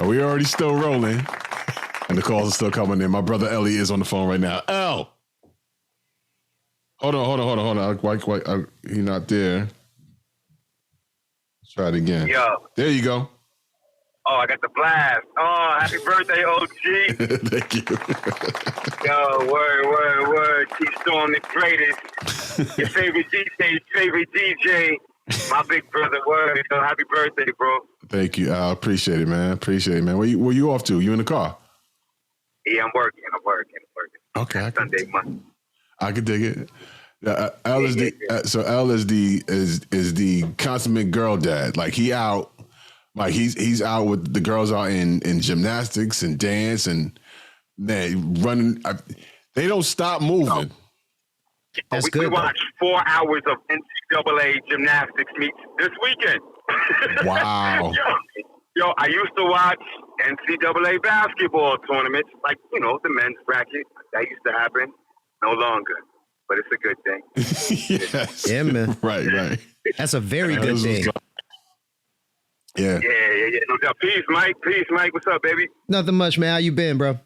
We already still rolling, and the calls are still coming in. My brother Ellie is on the phone right now. Hold on. Why, he's not there. Let's try it again. Yo. There you go. Oh, I got the blast. Oh, happy birthday, OG. Thank you. Yo, word. Keep Storm the greatest. Your favorite DJ. My big brother, word. So happy birthday, bro. Thank you. I appreciate it, man. Where you off to? You in the car? Yeah, I'm working. Okay. Sunday, Monday. I can dig it. L is the consummate girl dad. Like he's out with the girls out in gymnastics and dance and man running. They don't stop moving. That's good. We watched 4 hours of NCAA gymnastics meets this weekend. Wow. Yo, I used to watch NCAA basketball tournaments, like, the men's bracket. That used to happen. No longer. But it's a good thing. Yes. Yeah, man. Right. That's a very good thing. Yeah. No doubt. Peace, Mike. What's up, baby? Nothing much, man. How you been, bro? All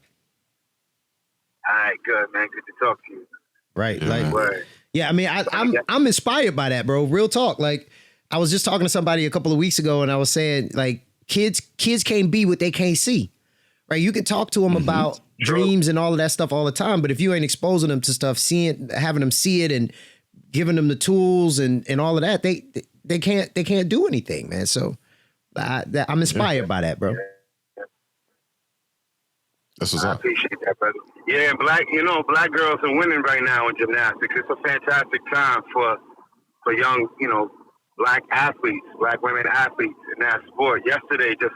right, good, man. Good to talk to you. Right. Yeah, I mean, I'm inspired by that, bro. Real talk. Like, I was just talking to somebody a couple of weeks ago, and I was saying, like, kids can't be what they can't see. Right? You can talk to them about dreams and all of that stuff all the time, but if you ain't exposing them to stuff, having them see it, and giving them the tools and all of that, they can't do anything, man. So I'm inspired by that, bro. That's what's up. I appreciate that, brother. Yeah, black girls are winning right now in gymnastics. It's a fantastic time for young, black athletes, black women athletes in that sport. Yesterday, just,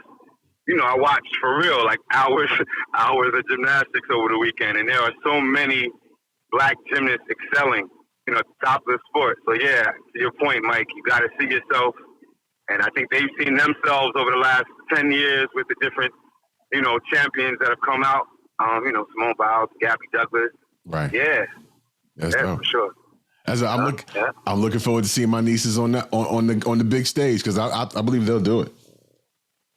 I watched for real, like hours of gymnastics over the weekend, and there are so many black gymnasts excelling, at the top of the sport. So yeah, to your point, Mike, you got to see yourself, and I think they've seen themselves over the last 10 years with the different, champions that have come out. Simone Biles, Gabby Douglas. Right. Yeah. That's for sure. I'm looking forward to seeing my nieces on the big stage because I believe they'll do it.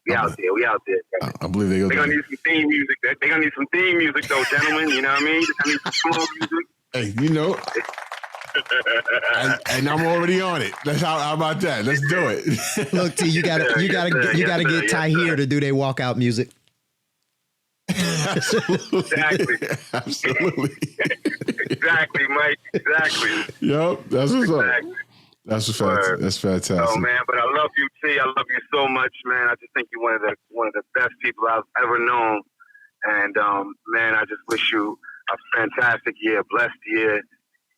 We out there. I believe they're gonna need some theme music. They're gonna need some theme music though, gentlemen. You know what I mean? They're gonna need some music. Hey, and I'm already on it. How about that? Let's do it. Look, T, you gotta get Tahir to do their walkout music. Exactly. Absolutely. Exactly, Mike. Exactly. Yep. That's what's up. That's fantastic. Oh man, but I love you, T. I love you so much, man. I just think you're one of the best people I've ever known. And man, I just wish you a fantastic year, blessed year.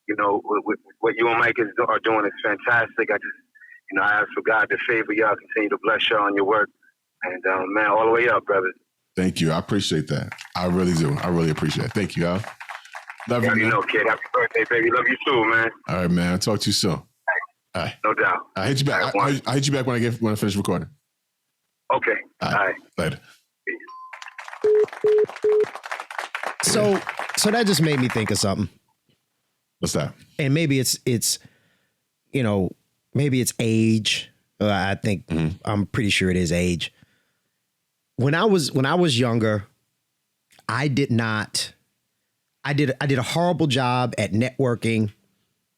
With what you and Mike are doing is fantastic. I just, I ask for God to favor y'all, continue to bless y'all on your work. And man, all the way up, brother. Thank you. I appreciate that. I really do. I really appreciate it. Thank you, Al. Love you, man. Kid. Happy birthday, baby. Love you too, man. All right, man. I'll talk to you soon. All right. No doubt. I'll hit you back. I'll hit you back when I finish recording. Okay. All right. Later. So that just made me think of something. What's that? And maybe it's maybe it's age. I think I'm pretty sure it is age. When I was younger, I did a horrible job at networking,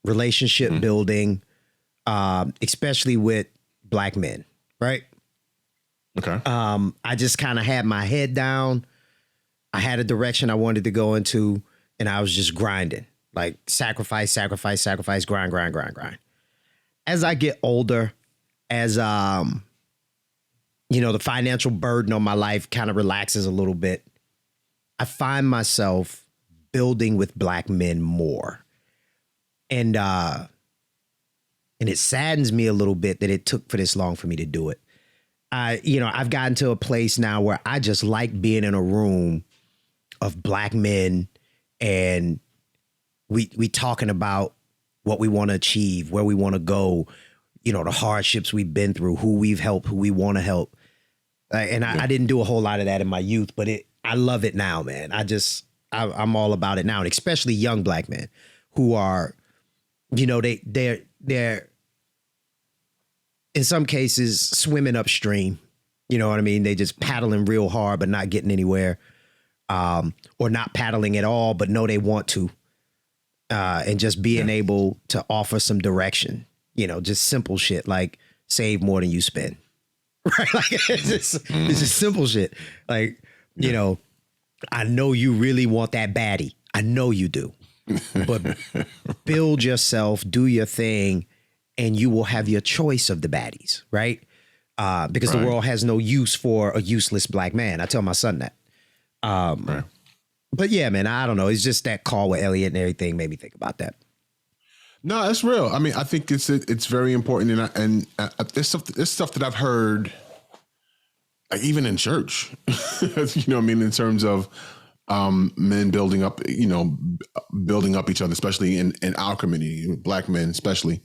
relationship building, especially with black men, right? Okay. I just kind of had my head down. I had a direction I wanted to go into, and I was just grinding, like sacrifice, grind. As I get older, as the financial burden on my life kind of relaxes a little bit, I find myself building with black men more. And it saddens me a little bit that it took for this long for me to do it. I've gotten to a place now where I just like being in a room of black men, and we talking about what we want to achieve, where we want to go, the hardships we've been through, who we've helped, who we want to help. I didn't do a whole lot of that in my youth, but I love it now, man. I'm all about it now, and especially young black men who are, they're in some cases swimming upstream, You know what I mean? They just paddling real hard, but not getting anywhere. Or not paddling at all, but know they want to. And just being able to offer some direction, you know, just simple shit like save more than you spend. Right? Like it's just simple shit. Like, you know, I know you really want that baddie. I know you do. But build yourself, do your thing, and you will have your choice of the baddies, right? Because the world has no use for a useless black man. I tell my son that. But yeah, man, I don't know. It's just that call with Elliot and everything made me think about that. No, that's real. I mean, I think it's very important, and there's stuff that I've heard, like even in church. You know what I mean? In terms of men building up, building up each other, especially in our community, black men especially,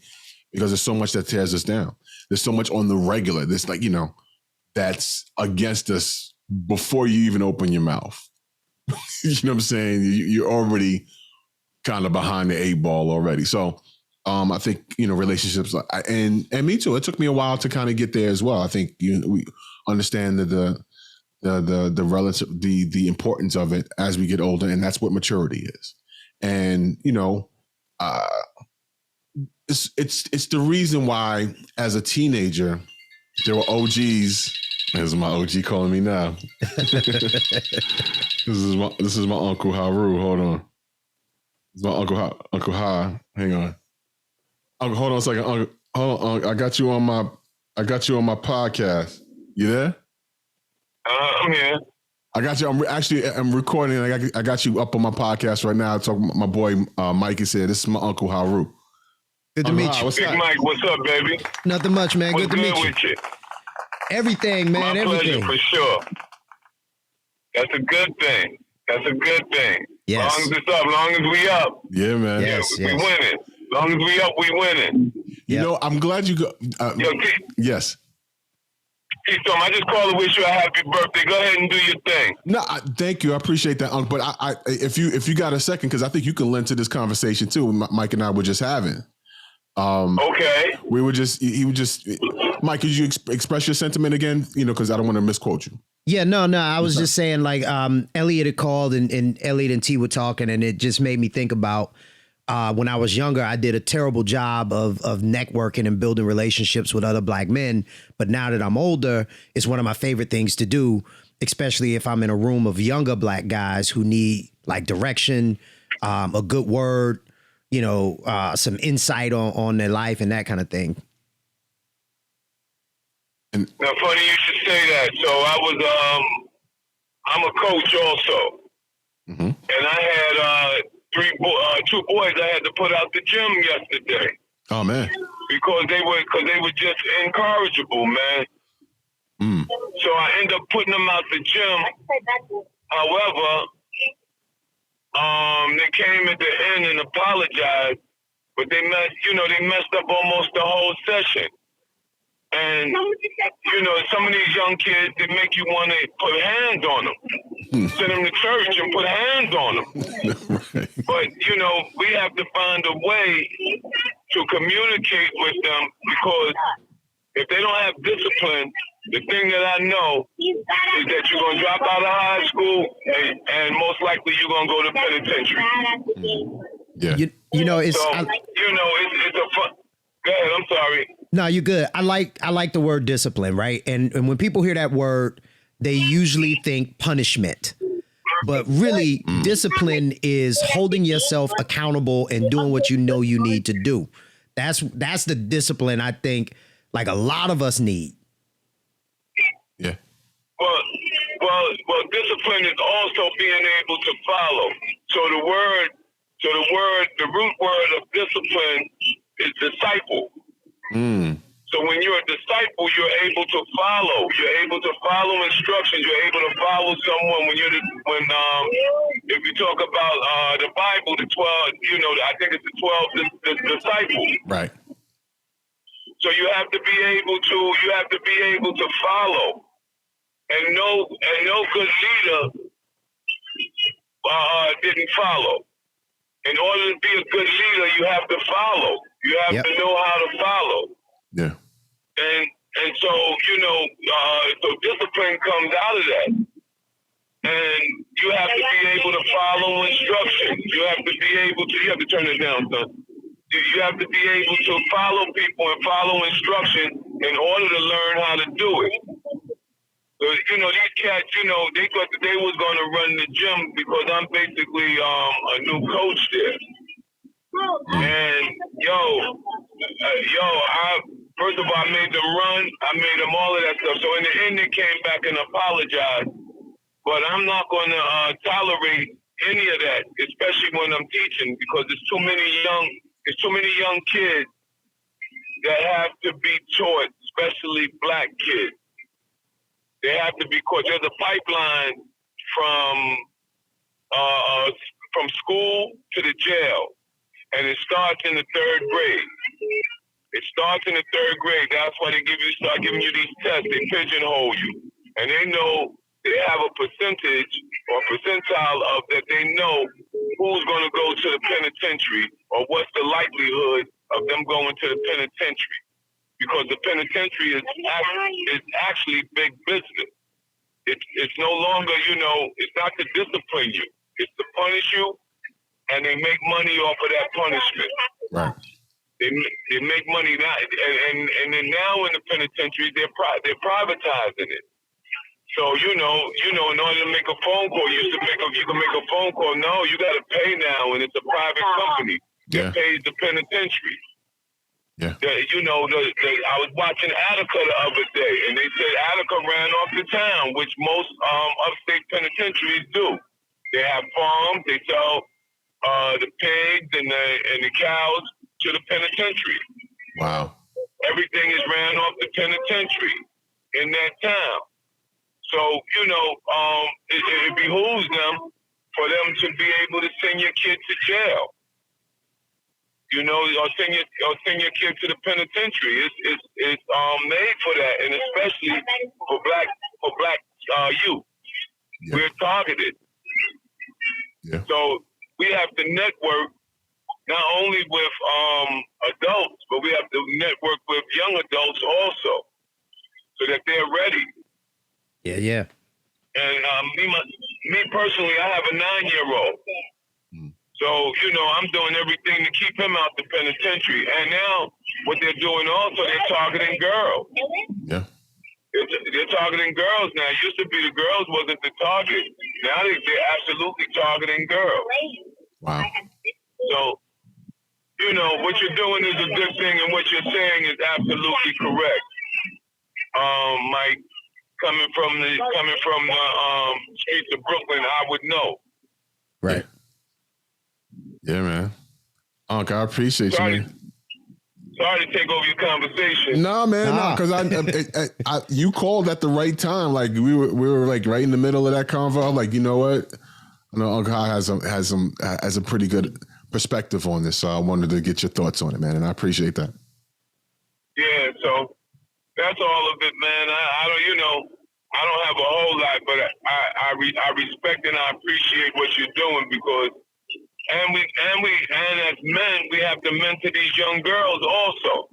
because there's so much that tears us down. There's so much on the regular. There's like, that's against us before you even open your mouth. You know what I'm saying? You're already kind of behind the 8 ball already. So I think, relationships, and me too, it took me a while to kind of get there as well. I think we understand that the relative, the importance of it as we get older, and that's what maturity is. And, it's the reason why as a teenager, there were OGs. This is my OG calling me now. This is my Uncle Haru. Hold on. It's my Uncle Ha. Hang on. Uncle, hold on a second. Uncle, hold on. I got you on my podcast. You there? I'm here. I got you. I'm recording. I got you up on my podcast right now. Talking. My boy Mike is here. This is my Uncle Haru. Good to meet you. Big Mike, what's up, baby? Nothing much, man. What's good to meet you. With you? Everything, man. My everything. Pleasure, for sure. That's a good thing. Yes. Long as it's up, long as we up. Yeah, man. Yes, we winning. Long as we up, we winning. I'm glad you go. Yes. T-Storm, I just called to wish you a happy birthday. Go ahead and do your thing. No, thank you. I appreciate that, Unc. But if you got a second, because I think you can lend to this conversation too. Mike and I were just having. Okay. He would just. Mike, could you express your sentiment again? Because I don't want to misquote you. Yeah, no. I was just saying, like, Elliot had called and Elliot and T were talking, and it just made me think about when I was younger, I did a terrible job of networking and building relationships with other black men. But now that I'm older, it's one of my favorite things to do, especially if I'm in a room of younger black guys who need like direction, a good word, some insight on their life and that kind of thing. Now, funny you should say that. So I'm a coach also, and I had two boys I had to put out the gym yesterday. Oh man! Because they were just incorrigible, man. So I ended up putting them out the gym. However, they came at the end and apologized, but they messed up almost the whole session. And, some of these young kids, they make you want to put hands on them. Send them to church and put hands on them. Right. But, we have to find a way to communicate with them, because if they don't have discipline, the thing that I know is that you're going to drop out of high school and most likely you're going to go to penitentiary. Yeah. It's a fun. Go ahead, I'm sorry. No, you're good. I like the word discipline, right? And when people hear that word, they usually think punishment. But really, discipline is holding yourself accountable and doing what you know you need to do. That's the discipline I think like a lot of us need. Yeah. Well, discipline is also being able to follow. So the root word of discipline is disciple. So when you're a disciple, you're able to follow. You're able to follow instructions. You're able to follow someone if you talk about the Bible, the 12, I think it's the 12 disciples. Right. So you have to be able to follow, and no good leader didn't follow. In order to be a good leader, you have to follow. You have to know how to follow. Yeah. And And so, so discipline comes out of that. And you have to be able to follow instructions. You have to turn it down, son. You have to be able to follow people and follow instructions in order to learn how to do it. So, these cats, they thought that they was going to run the gym because I'm basically a new coach there. And first of all, I made them run. I made them all of that stuff. So in the end, they came back and apologized. But I'm not going to tolerate any of that, especially when I'm teaching, because there's too many young kids that have to be taught, especially black kids. They have to be taught. There's a pipeline from school to the jail, and it starts in the third grade. It starts in the third grade. That's why they start giving you these tests. They pigeonhole you, and they know they have a percentage or percentile of that. They know who's going to go to the penitentiary or what's the likelihood of them going to the penitentiary, because the penitentiary is actually big business. It's no longer, it's not to discipline you. It's to punish you, and they make money off of that punishment. Right. They make money now, and then now in the penitentiary they're privatizing it. So in order to make a phone call, you can make a phone call. No, you got to pay now, and it's a private company that pays the penitentiary. Yeah. I was watching Attica the other day, and they said Attica ran off the town, which most upstate penitentiaries do. They have farms. They sell the pigs and the cows to the penitentiary. Wow. Everything is ran off the penitentiary in that town. So, it behooves them for them to be able to send your kid to jail. Or send your kid to the penitentiary. It's made for that, and especially for black youth. Yeah. We're targeted. Yeah. So we have to network not only with adults, but we have to network with young adults also, so that they're ready. Yeah. And me personally, I have a 9-year-old. So, I'm doing everything to keep him out the penitentiary. And now what they're doing also, they're targeting girls. Yeah. They're targeting girls now. It used to be the girls wasn't the target. Now they're absolutely targeting girls. Wow. So, what you're doing is a good thing, and what you're saying is absolutely correct. Mike, coming from the streets of Brooklyn, I would know. Right. Yeah, man. Unc, I appreciate you, man. Sorry to take over your conversation. No, man, no, because I you called at the right time. Like we were like right in the middle of that convo. I'm like, you know what? I know Uncle has a pretty good perspective on this, so I wanted to get your thoughts on it, man, and I appreciate that. Yeah, so that's all of it, man. I don't have a whole lot, but I respect and I appreciate what you're doing, because and as men, we have to mentor these young girls also.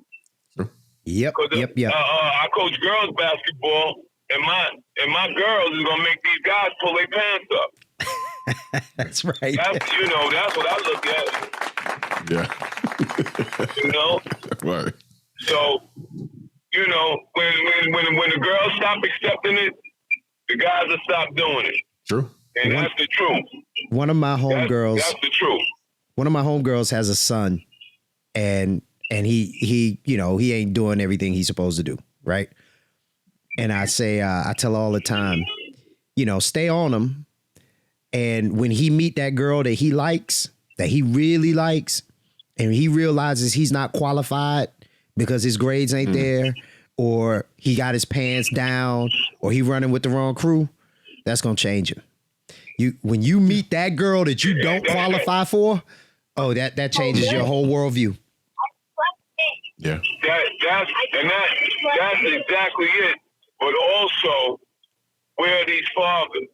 Sure. Yep. I coach girls basketball, and my girls is gonna make these guys pull their pants up. That's right. That's what I look at. Yeah. Right. So, when the girls stop accepting it, the guys will stop doing it. True. And that's the truth. One of my homegirls. That's the truth. One of my homegirls has a son, and he he ain't doing everything he's supposed to do, right? And I say, I tell her all the time, stay on him. And when he meet that girl that he likes, that he really likes, and he realizes he's not qualified because his grades ain't there, or he got his pants down, or he running with the wrong crew, that's gonna change him. When you meet that girl that you don't qualify for, that changes your whole worldview. Yeah. That's exactly it. But also, where are these fathers?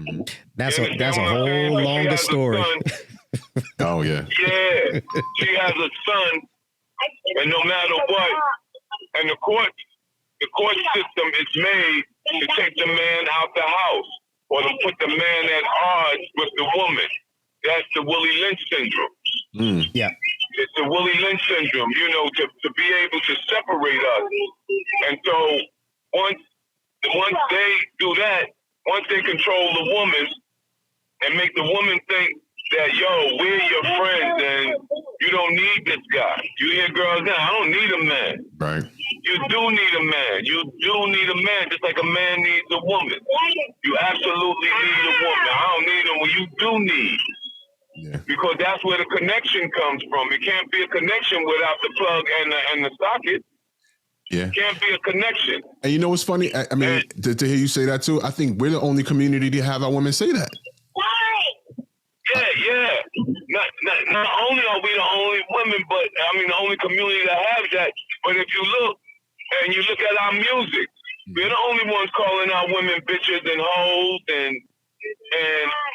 Mm-hmm. That's a whole longer story. Oh yeah. Yeah. She has a son, and no matter what, and the courts the court system is made to take the man out the house or to put the man at odds with the woman. That's the Willie Lynch syndrome. Yeah. It's the Willie Lynch syndrome, you know, to be able to separate us. And so once they do that, once they control the woman and make the woman think that, yo, we're your friends and you don't need this guy. You hear girls now, I don't need a man. Right. You do need a man. You do need a man just like a man needs a woman. You absolutely need a woman. I don't need them when you do need. Yeah. Because that's where the connection comes from. It can't be a connection without the plug and the socket. Yeah. It can't be a connection. And you know what's funny? I mean, to hear you say that too, I think we're the only community to have our women say that. Yeah. Not only are we the only women, but I mean the only community that has that. But if you look and you look at our music, we're the only ones calling our women bitches and hoes and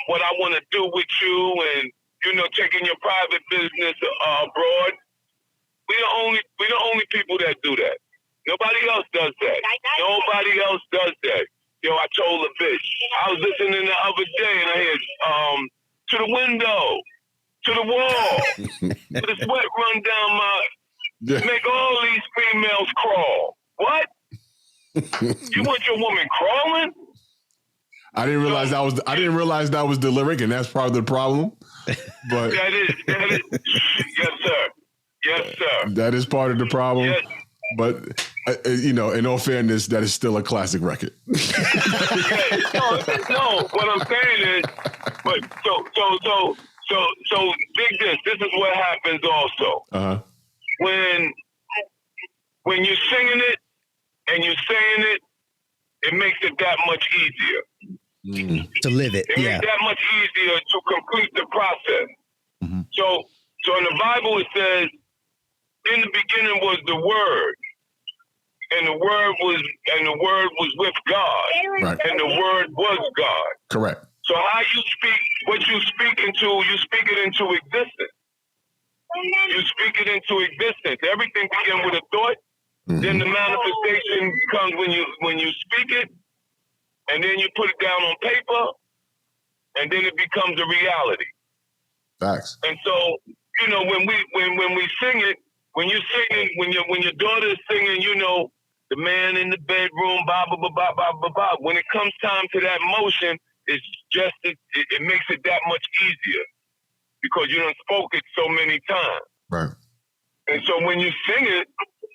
what I want to do with you and, you know, taking your private business abroad. We're the only people that do that. Nobody else does that. Nobody else does that. Yo, I told a bitch. I was listening the other day and I heard, to the window, to the wall, let the sweat run down my, make all these females crawl. What? You want your woman crawling? I didn't realize that was the lyric, and that's part of the problem. But that is, yes, sir. That is part of the problem. Yes. But you know, in all fairness, that is still a classic record. No, what I'm saying is, but so dig this. This is what happens also. Uh-huh. When you're singing it and you're saying it, it makes it that much easier. To live it. It makes that much easier to complete the process. Mm-hmm. So in the Bible it says, in the beginning was the Word, and the Word was with God, right. And the Word was God. Correct. So how you speak, what you speak into, you speak it into existence. You speak it into existence. Everything begins with a thought. Mm-hmm. Then the manifestation comes when you speak it, and then you put it down on paper, and then it becomes a reality. Facts. And so, you know, when we sing it, when you're singing, when your daughter is singing, you know, the man in the bedroom, blah blah blah blah blah blah blah. When it comes time to that motion, it's just it makes it that much easier because you done spoke it so many times. Right. And so when you sing it,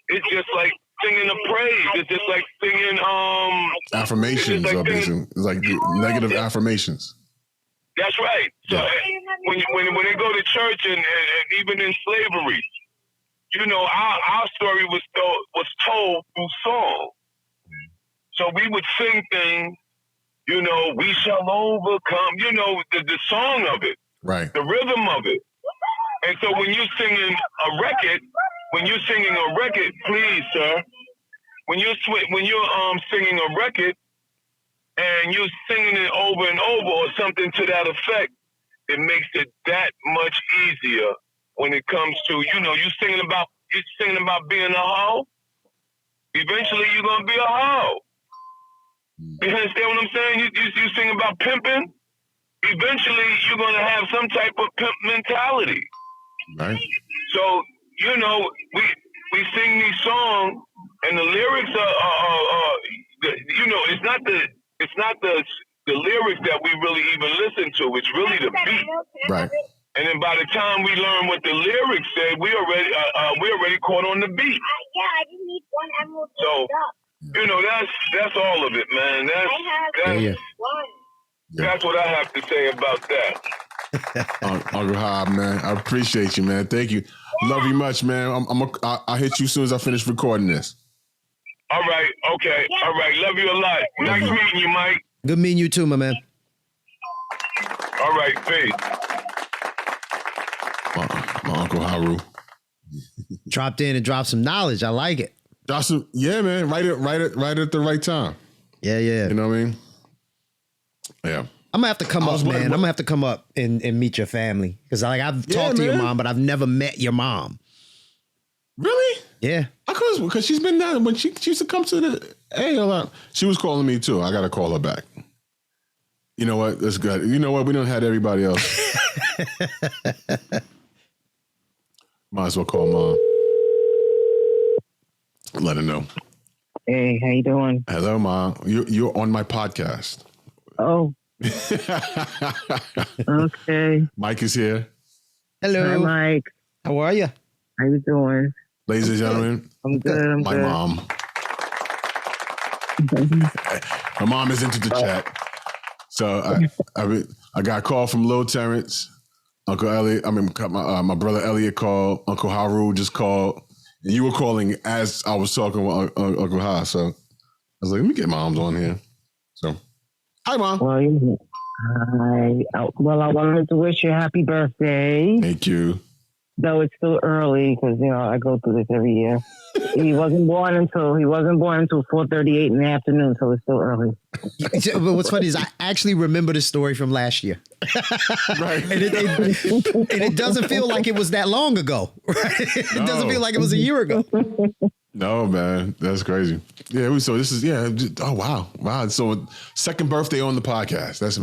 it's just like singing a praise. It's just like singing affirmations, like it's like negative affirmations. That's right. So when they go to church and even in slavery, you know, our story was told through song. So we would sing things, you know, we shall overcome, you know, the song of it, right? The rhythm of it. And so when you're singing a record, please, sir, when you're singing a record and you're singing it over and over or something to that effect, it makes it that much easier when it comes to, you know, you're singing about being a hoe. Eventually you're gonna be a hoe. You understand what I'm saying? You sing about pimping. Eventually you're gonna have some type of pimp mentality. Right. So, you know, we sing these songs and the lyrics are you know, it's not the lyrics that we really even listen to. It's really the beat. Right. And then by the time we learn what the lyrics say, we already caught on the beat. Yeah, I just need one emerald. So, you know, that's all of it, man. That's what I have to say about that. Uncle Hob, man, I appreciate you, man. Thank you. Love you much, man. I'll hit you as soon as I finish recording this. All right. Okay. All right. Love you a lot. Nice meeting you, Mike. Good meeting you too, my man. All right. Peace. My Uncle Haru dropped in and dropped some knowledge. I like it. Yeah, man. Right at the right time. Yeah. You know what I mean? Yeah. I'm gonna have to come up, man. I'm gonna have to come up and meet your family because I've talked to your mom, but I've never met your mom. Really? Yeah. I could have was because she's been down when she used to come to the A a lot. She was calling me too. I got to call her back. You know what? That's good. You know what? We don't have everybody else. Might as well call Mom. Let her know. Hey, how you doing? Hello, Mom. You're on my podcast. Oh. Okay. Mike is here. Hello. Hi, Mike. How are you? How you doing? Ladies and gentlemen. I'm good. I'm my good. mom. My mom is into the chat. So I got a call from Lil Terrence, Uncle Elliot. I mean, my brother Elliot called. Uncle Haru just called. And you were calling as I was talking with Uncle Ha. So I was like, let me get Mom's on here. So, hi, Mom. Well, hi. Well, I wanted to wish you a happy birthday. Thank you. Though it's still early because, you know, I go through this every year. He wasn't born until 4:38 in the afternoon, so it's still early. But what's funny is I actually remember the story from last year. Right. And it doesn't feel like it was that long ago. Right? It doesn't feel like it was a year ago. No, man. That's crazy. Yeah. So this is, oh, wow. Wow. So second birthday on the podcast. That's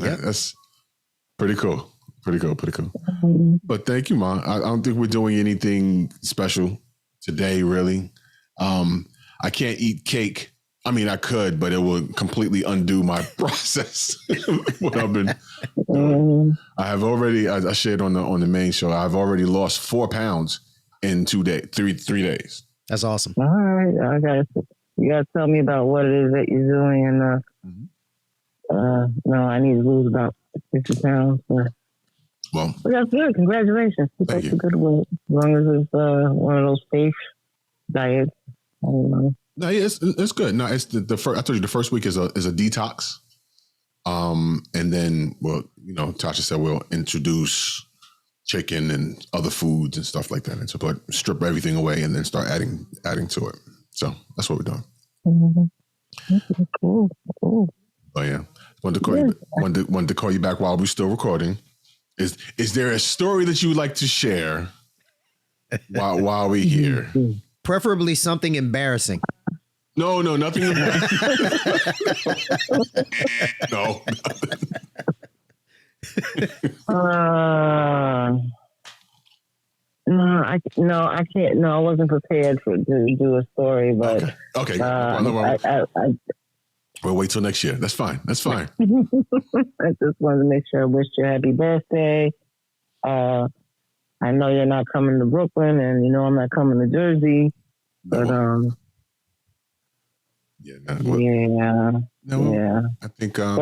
pretty cool. Pretty cool. But thank you, Mom. I don't think we're doing anything special today, really. I can't eat cake. I mean, I could, but it would completely undo my process. What I've been doing. I have already, I shared on the main show, I've already lost 4 pounds in 2 days, 3 days. That's awesome. All right. You gotta tell me about what it is that you're doing. And no, I need to lose about 50 pounds. Well, that's good. Congratulations. That's a good work. As long as it's one of those safe diets. I don't know. No, yeah, it's good. No, it's the first. I told you the first week is a detox. And then, well, you know, Tasha said we'll introduce chicken and other foods and stuff like that, and so but strip everything away and then start adding to it. So that's what we're doing. Mm-hmm. Cool. Oh yeah, wanted to call you back while we're still recording. Is there a story that you would like to share while we're here? Preferably something embarrassing. No, nothing. No. No, I can't. No, I wasn't prepared to do a story, but okay. We'll wait till next year. That's fine. I just wanted to make sure I wished you a happy birthday. I know you're not coming to Brooklyn, and you know I'm not coming to Jersey, but I think I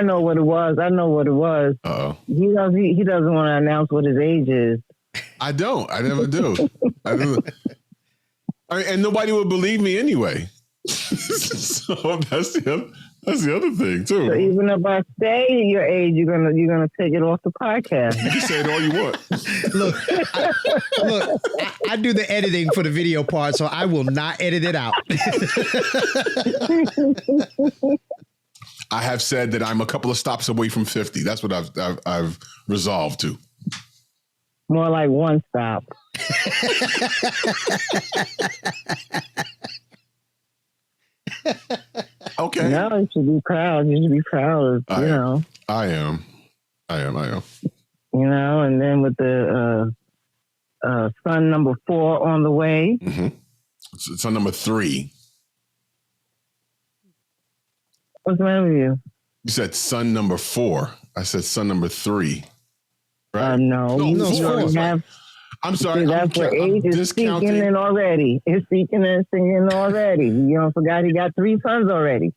know what it was. Uh-oh. He doesn't want to announce what his age is. I never do. And nobody would believe me anyway. So that's the other thing too. So even if I say your age, you're gonna take it off the podcast. You can say it all you want. I do the editing for the video part, so I will not edit it out. I have said that I'm a couple of stops away from 50. That's what I've resolved to. More like one stop. Okay. No, you should be proud. You should be proud. I am. You know, and then with the son number 4 on the way. Mm-hmm. Son number 3. What's the matter with you? You said son number 4. I said son number 3. Right? No. I'm sorry. That's what age is speaking in already. It's speaking and singing already. You don't forgot he got 3 sons already.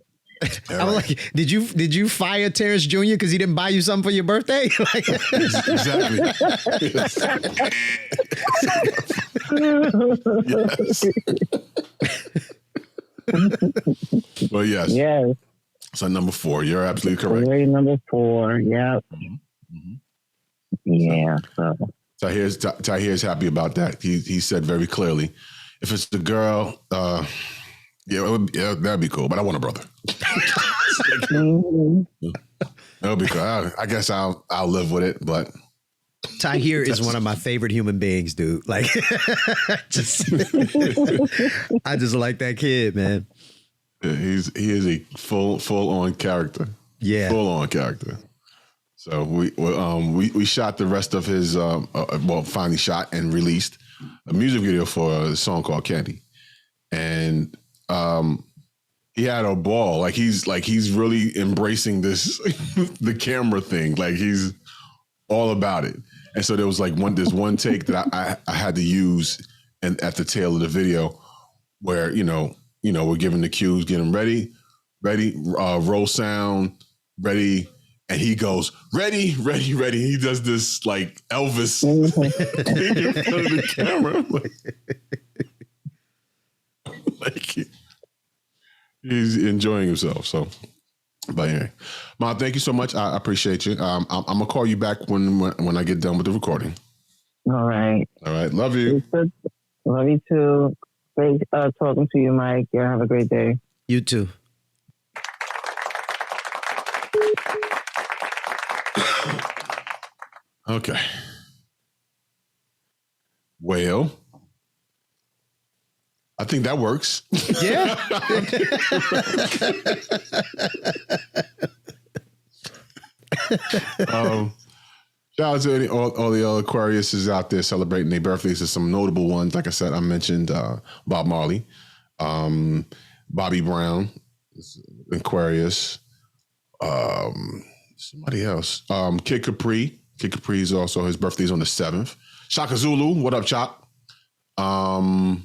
I'm like, did you fire Terrence Jr. because he didn't buy you something for your birthday? Exactly. Yes. Well, yes. Yes. So number 4, you're absolutely correct. Grade number 4. Yep. Mm-hmm. Yeah. So. Tahir's happy about that. He said very clearly, if it's the girl, that'd be cool. But I want a brother. That'll be cool. I guess I'll live with it. But Tahir is one of my favorite human beings, dude. Like, just, I just like that kid, man. Yeah, he is a full on character. Yeah, full on character. So we shot the rest of his finally shot and released a music video for a song called Candy, and he had a ball. Like he's really embracing this the camera thing. Like he's all about it. And so there was like there's one take that I had to use and at the tail of the video where we're giving the cues, getting ready, roll sound, ready. And he goes, ready. He does this like Elvis thing in front of the camera. Like he's enjoying himself. So, but anyway, Ma, thank you so much. I appreciate you. I'm gonna call you back when I get done with the recording. All right. Love you. Love you too. Great talking to you, Mike. Yeah, have a great day. You too. Okay. Well, I think that works. Yeah. Shout out to all the other Aquariuses out there celebrating their birthdays. There's some notable ones. Like I said, I mentioned Bob Marley, Bobby Brown, Aquarius, somebody else, Kid Capri. Kid Capri is also, his birthday's on the 7th. Shaka Zulu, what up, Chop? Who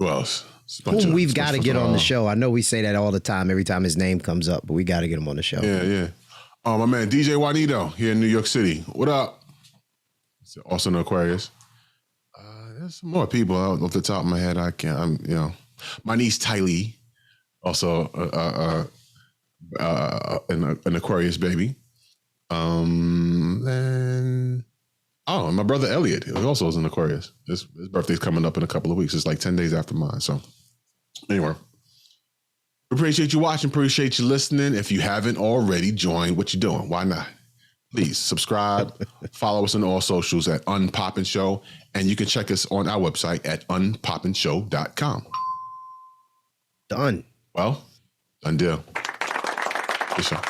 else? Whom we've got to get on the show. I know we say that all the time, every time his name comes up, but we got to get him on the show. Yeah. My man, DJ Juanito here in New York City. What up? Also in Aquarius. There's some more people out off the top of my head. My niece Tylee, also an Aquarius baby. Then my brother Elliot, who also is an Aquarius. His birthday's coming up in a couple of weeks. It's like 10 days after mine. So anyway, appreciate you watching. Appreciate you listening. If you haven't already, join what you're doing. Why not? Please subscribe, follow us on all socials at Unpopin Show, and you can check us on our website at unpopinshow.com. Done. Well, done deal. Good show.